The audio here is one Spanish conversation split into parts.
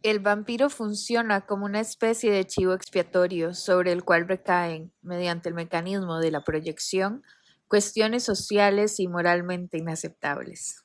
El vampiro funciona como una especie de chivo expiatorio sobre el cual recaen, mediante el mecanismo de la proyección, cuestiones sociales y moralmente inaceptables.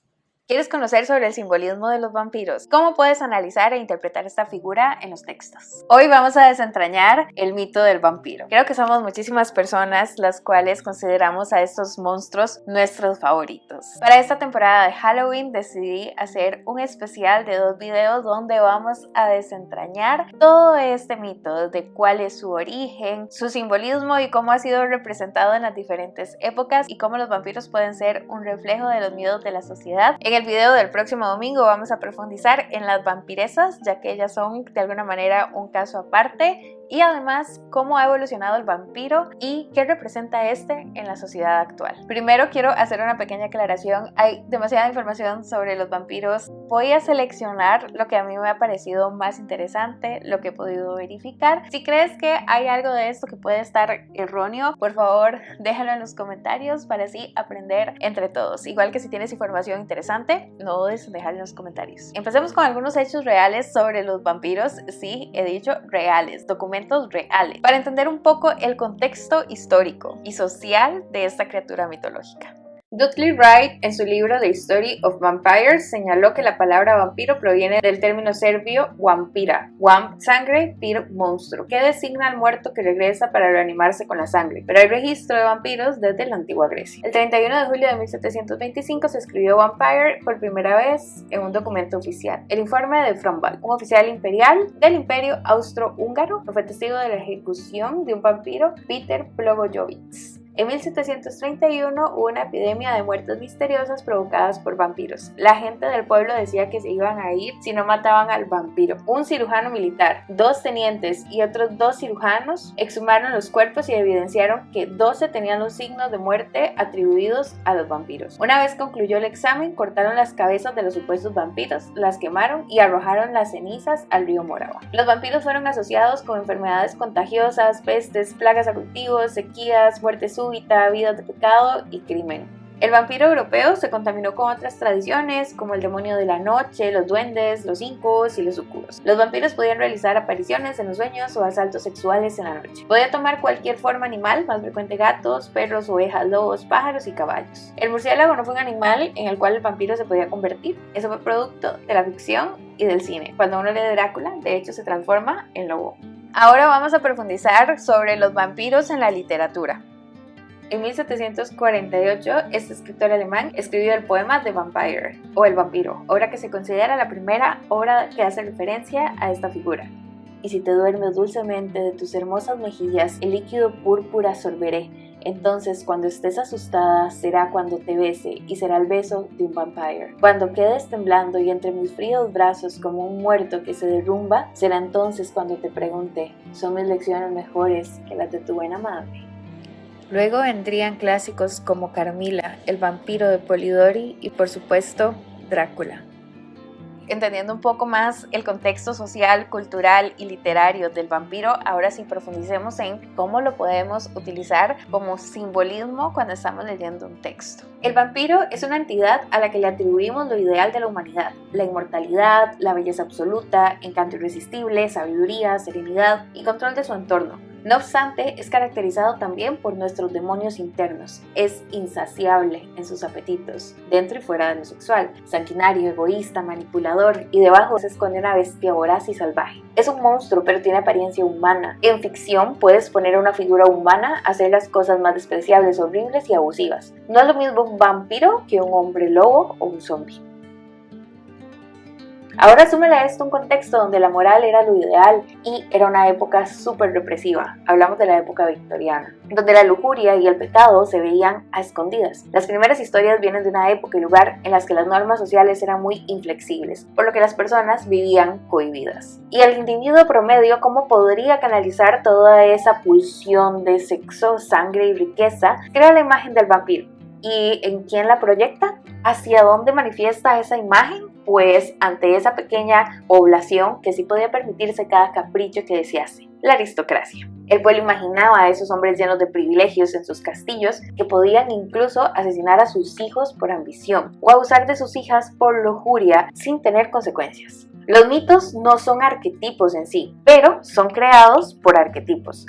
¿Quieres conocer sobre el simbolismo de los vampiros? ¿Cómo puedes analizar e interpretar esta figura en los textos? Hoy vamos a desentrañar el mito del vampiro. Creo que somos muchísimas personas las cuales consideramos a estos monstruos nuestros favoritos. Para esta temporada de Halloween decidí hacer un especial de 2 videos donde vamos a desentrañar todo este mito, de cuál es su origen, su simbolismo y cómo ha sido representado en las diferentes épocas y cómo los vampiros pueden ser un reflejo de los miedos de la sociedad. En el video del próximo domingo vamos a profundizar en las vampiresas, ya que ellas son de alguna manera un caso aparte, y además cómo ha evolucionado el vampiro y qué representa este en la sociedad actual. Primero quiero hacer una pequeña aclaración. Hay demasiada información sobre los vampiros. Voy a seleccionar lo que a mí me ha parecido más interesante, lo que he podido verificar. Si crees que hay algo de esto que puede estar erróneo, por favor déjalo en los comentarios para así aprender entre todos. Igual que si tienes información interesante, no dudes en dejarlo en los comentarios. Empecemos con algunos hechos reales sobre los vampiros. Sí, he dicho reales, documentos reales, para entender un poco el contexto histórico y social de esta criatura mitológica. Dudley Wright, en su libro The History of Vampires, señaló que la palabra vampiro proviene del término serbio vampira, vamp, sangre, pir, monstruo, que designa al muerto que regresa para reanimarse con la sangre, pero hay registro de vampiros desde la antigua Grecia. El 31 de julio de 1725 se escribió vampire por primera vez en un documento oficial, el informe de Fromval, un oficial imperial del Imperio Austrohúngaro, que fue testigo de la ejecución de un vampiro, Peter Blagojevich. En 1731 hubo una epidemia de muertes misteriosas provocadas por vampiros. La gente del pueblo decía que se iban a ir si no mataban al vampiro. Un cirujano militar, 2 tenientes y otros 2 cirujanos exhumaron los cuerpos y evidenciaron que 12 tenían los signos de muerte atribuidos a los vampiros. Una vez concluyó el examen, cortaron las cabezas de los supuestos vampiros, las quemaron y arrojaron las cenizas al río Morava. Los vampiros fueron asociados con enfermedades contagiosas, pestes, plagas a cultivos, sequías, muertes súbitas, vidas de pecado y crimen. El vampiro europeo se contaminó con otras tradiciones como el demonio de la noche, los duendes, los incubos y los sucubos. Los vampiros podían realizar apariciones en los sueños o asaltos sexuales en la noche. Podía tomar cualquier forma animal, más frecuente gatos, perros, ovejas, lobos, pájaros y caballos. El murciélago no fue un animal en el cual el vampiro se podía convertir. Eso fue producto de la ficción y del cine. Cuando uno lee Drácula, de hecho se transforma en lobo. Ahora vamos a profundizar sobre los vampiros en la literatura. En 1748, este escritor alemán escribió el poema The Vampire, o El vampiro, obra que se considera la primera obra que hace referencia a esta figura. Y si te duermes dulcemente de tus hermosas mejillas, el líquido púrpura sorberé. Entonces, cuando estés asustada, será cuando te bese, y será el beso de un vampire. Cuando quedes temblando y entre mis fríos brazos como un muerto que se derrumba, será entonces cuando te pregunte, ¿son mis lecciones mejores que las de tu buena madre? Luego vendrían clásicos como Carmila, el vampiro de Polidori y por supuesto Drácula. Entendiendo un poco más el contexto social, cultural y literario del vampiro, ahora sí profundicemos en cómo lo podemos utilizar como simbolismo cuando estamos leyendo un texto. El vampiro es una entidad a la que le atribuimos lo ideal de la humanidad: la inmortalidad, la belleza absoluta, encanto irresistible, sabiduría, serenidad y control de su entorno. No obstante, es caracterizado también por nuestros demonios internos. Es insaciable en sus apetitos, dentro y fuera de lo sexual, sanguinario, egoísta, manipulador, y debajo se esconde una bestia voraz y salvaje. Es un monstruo, pero tiene apariencia humana. En ficción puedes poner a una figura humana a hacer las cosas más despreciables, horribles y abusivas. No es lo mismo un vampiro que un hombre lobo o un zombie. Ahora súmele a esto un contexto donde la moral era lo ideal y era una época súper represiva. Hablamos de la época victoriana, donde la lujuria y el pecado se veían a escondidas. Las primeras historias vienen de una época y lugar en las que las normas sociales eran muy inflexibles, por lo que las personas vivían cohibidas. Y el individuo promedio, ¿cómo podría canalizar toda esa pulsión de sexo, sangre y riqueza? Crea la imagen del vampiro. ¿Y en quién la proyecta? ¿Hacia dónde manifiesta esa imagen? Pues ante esa pequeña población que sí podía permitirse cada capricho que desease, la aristocracia. El pueblo imaginaba a esos hombres llenos de privilegios en sus castillos que podían incluso asesinar a sus hijos por ambición o abusar de sus hijas por lujuria sin tener consecuencias. Los mitos no son arquetipos en sí, pero son creados por arquetipos.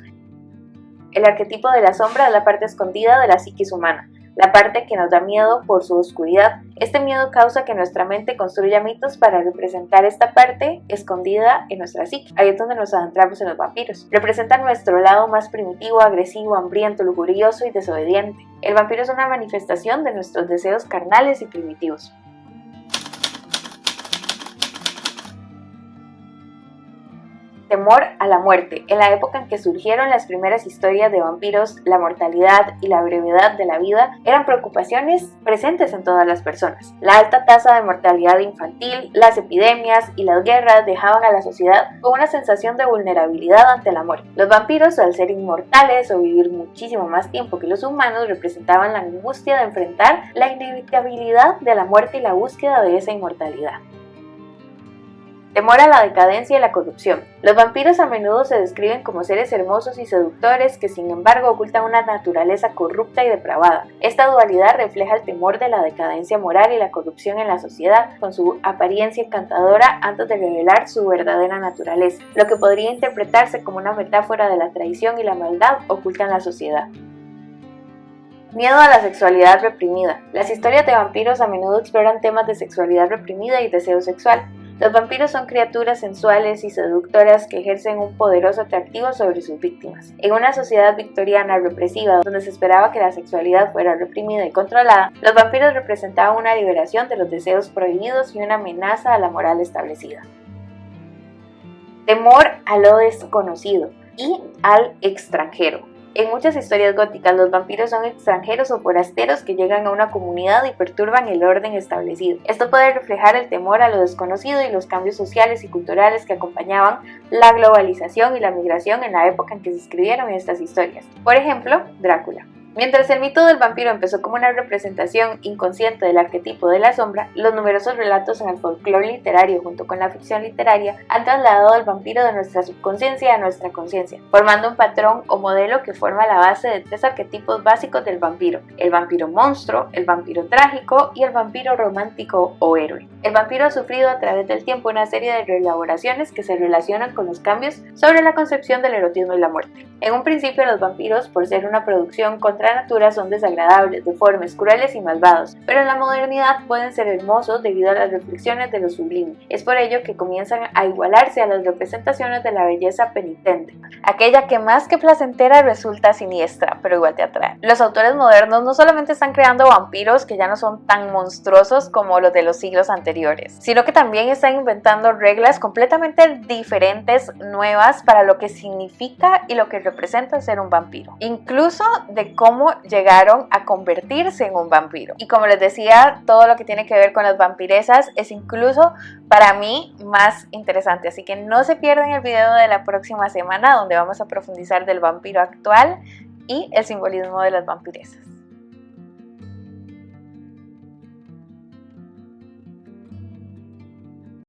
El arquetipo de la sombra es la parte escondida de la psiquis humana, la parte que nos da miedo por su oscuridad. Este miedo causa que nuestra mente construya mitos para representar esta parte escondida en nuestra psique. Ahí es donde nos adentramos en los vampiros. Representan nuestro lado más primitivo, agresivo, hambriento, lujurioso y desobediente. El vampiro es una manifestación de nuestros deseos carnales y primitivos. Temor a la muerte. En la época en que surgieron las primeras historias de vampiros, la mortalidad y la brevedad de la vida eran preocupaciones presentes en todas las personas. La alta tasa de mortalidad infantil, las epidemias y las guerras dejaban a la sociedad con una sensación de vulnerabilidad ante la muerte. Los vampiros, al ser inmortales o vivir muchísimo más tiempo que los humanos, representaban la angustia de enfrentar la inevitabilidad de la muerte y la búsqueda de esa inmortalidad. Temor a la decadencia y la corrupción. Los vampiros a menudo se describen como seres hermosos y seductores que sin embargo ocultan una naturaleza corrupta y depravada. Esta dualidad refleja el temor de la decadencia moral y la corrupción en la sociedad, con su apariencia encantadora antes de revelar su verdadera naturaleza, lo que podría interpretarse como una metáfora de la traición y la maldad oculta en la sociedad. Miedo a la sexualidad reprimida. Las historias de vampiros a menudo exploran temas de sexualidad reprimida y deseo sexual. Los vampiros son criaturas sensuales y seductoras que ejercen un poderoso atractivo sobre sus víctimas. En una sociedad victoriana represiva, donde se esperaba que la sexualidad fuera reprimida y controlada, los vampiros representaban una liberación de los deseos prohibidos y una amenaza a la moral establecida. Temor a lo desconocido y al extranjero. En muchas historias góticas, los vampiros son extranjeros o forasteros que llegan a una comunidad y perturban el orden establecido. Esto puede reflejar el temor a lo desconocido y los cambios sociales y culturales que acompañaban la globalización y la migración en la época en que se escribieron estas historias. Por ejemplo, Drácula. Mientras el mito del vampiro empezó como una representación inconsciente del arquetipo de la sombra, los numerosos relatos en el folclore literario junto con la ficción literaria han trasladado al vampiro de nuestra subconsciencia a nuestra conciencia, formando un patrón o modelo que forma la base de 3 arquetipos básicos del vampiro: el vampiro monstruo, el vampiro trágico y el vampiro romántico o héroe. El vampiro ha sufrido a través del tiempo una serie de reelaboraciones que se relacionan con los cambios sobre la concepción del erotismo y la muerte. En un principio, los vampiros, por ser una producción contra natura, son desagradables, deformes, crueles y malvados, pero en la modernidad pueden ser hermosos debido a las reflexiones de lo sublime. Es por ello que comienzan a igualarse a las representaciones de la belleza penitente, aquella que más que placentera resulta siniestra, pero igual te atrae. Los autores modernos no solamente están creando vampiros que ya no son tan monstruosos como los de los siglos anteriores, sino que también están inventando reglas completamente diferentes, nuevas, para lo que significa y lo que representa ser un vampiro, incluso de cómo llegaron a convertirse en un vampiro. Y como les decía, todo lo que tiene que ver con las vampiresas es incluso para mí más interesante, así que no se pierdan el video de la próxima semana, donde vamos a profundizar del vampiro actual y el simbolismo de las vampiresas.